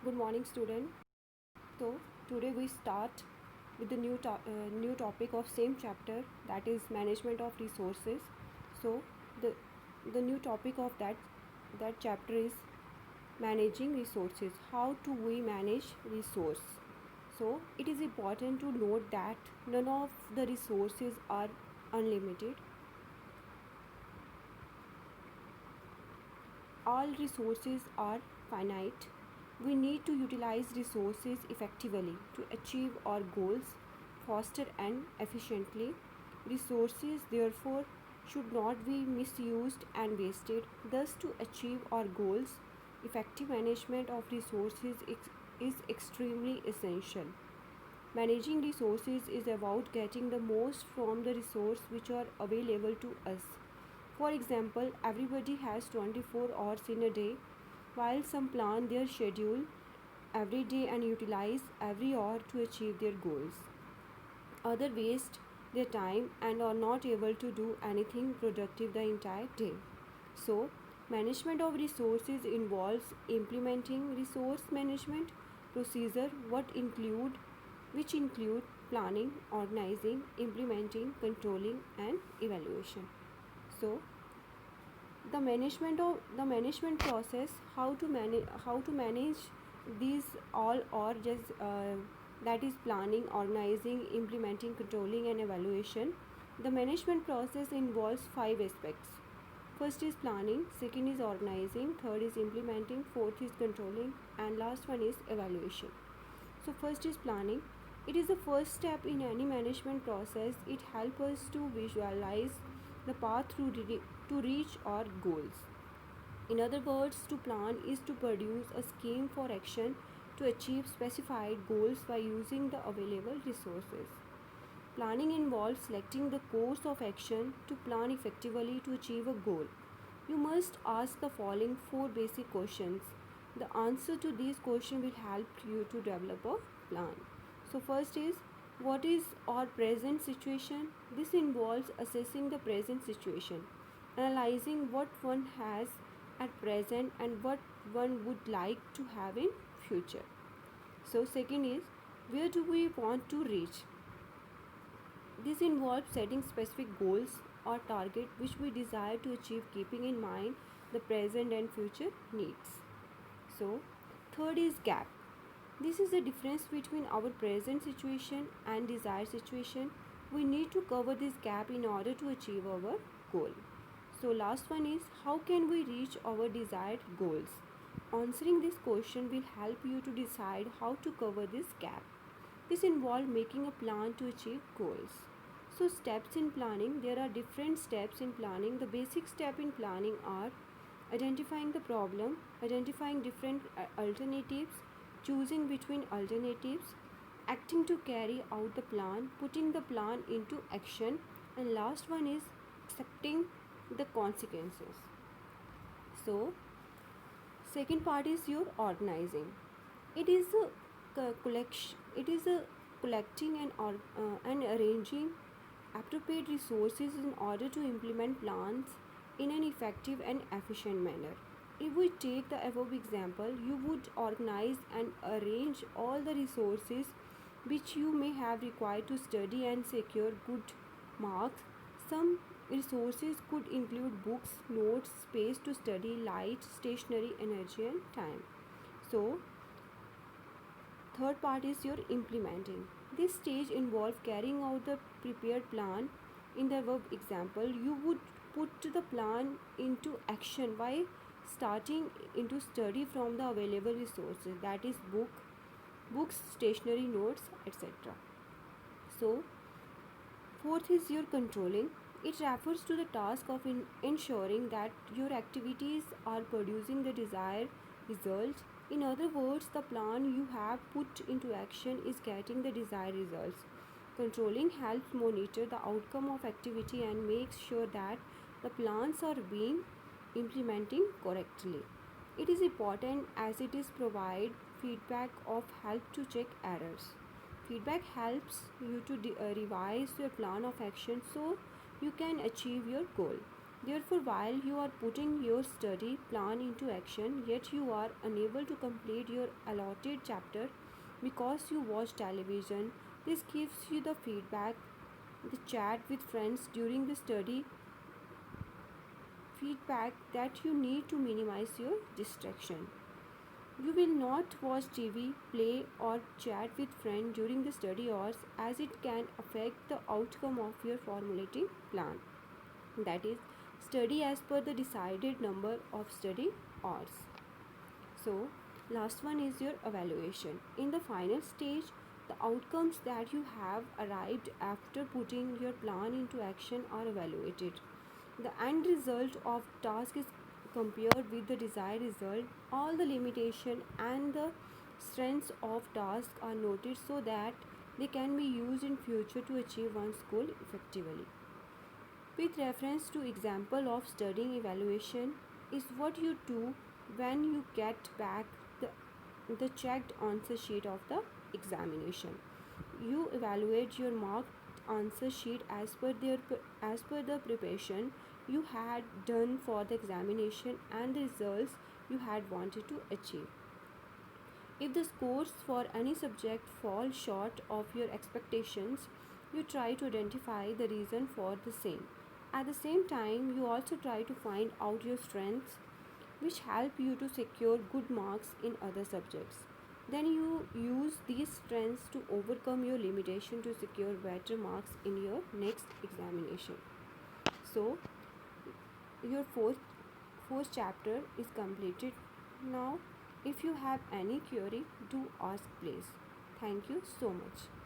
Good morning, student. So today we start with the new topic of same chapter, that is management of resources. So the the new topic of that chapter is managing resources. How do we manage resource? So it is important to note that none of the resources are unlimited. All resources are finite. We need to utilize resources effectively to achieve our goals faster and efficiently. Resources, therefore, should not be misused and wasted. Thus, to achieve our goals, effective management of resources is extremely essential. Managing resources is about getting the most from the resources which are available to us. For example, everybody has 24 hours in a day, while some plan their schedule every day and utilize every hour to achieve their goals. Others waste their time and are not able to do anything productive the entire day. So, management of resources involves implementing resource management procedure which include planning, organizing, implementing, controlling and evaluation. So, the management process, how to manage these all, or just that is planning, organizing, implementing, controlling and evaluation. The management process involves five aspects. First is planning, second is organizing, third is implementing, fourth is controlling and last one is evaluation. So first is planning. It is the first step in any management process. It helps us to visualize the path to reach our goals. In other words, to plan is to produce a scheme for action to achieve specified goals by using the available resources. Planning involves selecting the course of action to plan effectively to achieve a goal. You must ask the following four basic questions. The answer to these questions will help you to develop a plan. So, first is, what is our present situation? This involves assessing the present situation, analyzing what one has at present and what one would like to have in future. So, second is, where do we want to reach? This involves setting specific goals or target which we desire to achieve, keeping in mind the present and future needs. So, third is gap. This is the difference between our present situation and desired situation. We need to cover this gap in order to achieve our goal. So, last one is, how can we reach our desired goals? Answering this question will help you to decide how to cover this gap. This involves making a plan to achieve goals. So, steps in planning, there are different steps in planning. The basic step in planning are identifying the problem, identifying different alternatives, choosing between alternatives, acting to carry out the plan, putting the plan into action, and last one is accepting the consequences. So, second part is your organizing. It is a collection. It is a collecting and arranging appropriate resources in order to implement plans in an effective and efficient manner. If we take the above example, you would organize and arrange all the resources which you may have required to study and secure good marks. Some resources could include books, notes, space to study, light, stationery, energy, and time. So, third part is your implementing. This stage involves carrying out the prepared plan. In the above example, you would put the plan into action by starting into study from the available resources, that is books, stationery, notes, etc. So, fourth is your controlling. It refers to the task of ensuring that your activities are producing the desired result. In other words, the plan you have put into action is getting the desired results. Controlling helps monitor the outcome of activity and makes sure that the plans are being implementing correctly. It is important as it is provide feedback of help to check errors. Feedback helps you to revise your plan of action so you can achieve your goal. Therefore, while you are putting your study plan into action, yet you are unable to complete your allotted chapter because you watch television, this gives you the feedback, the chat with friends during the study feedback that you need to minimize your distraction. You will not watch TV, play, or chat with friends during the study hours as it can affect the outcome of your formulating plan. That is, study as per the decided number of study hours. So, last one is your evaluation. In the final stage, the outcomes that you have arrived after putting your plan into action are evaluated. The end result of task is compared with the desired result. All the limitation and the strengths of task are noted so that they can be used in future to achieve one's goal effectively. With reference to example of studying evaluation is what you do when you get back the checked answer sheet of the examination. You evaluate your marked answer sheet as per the preparation you had done for the examination and the results you had wanted to achieve. If the scores for any subject fall short of your expectations, you try to identify the reason for the same. At the same time, you also try to find out your strengths, which help you to secure good marks in other subjects. Then you use these strengths to overcome your limitation to secure better marks in your next examination. So, your fourth chapter is completed now. If you have any query, do ask please. Thank you so much.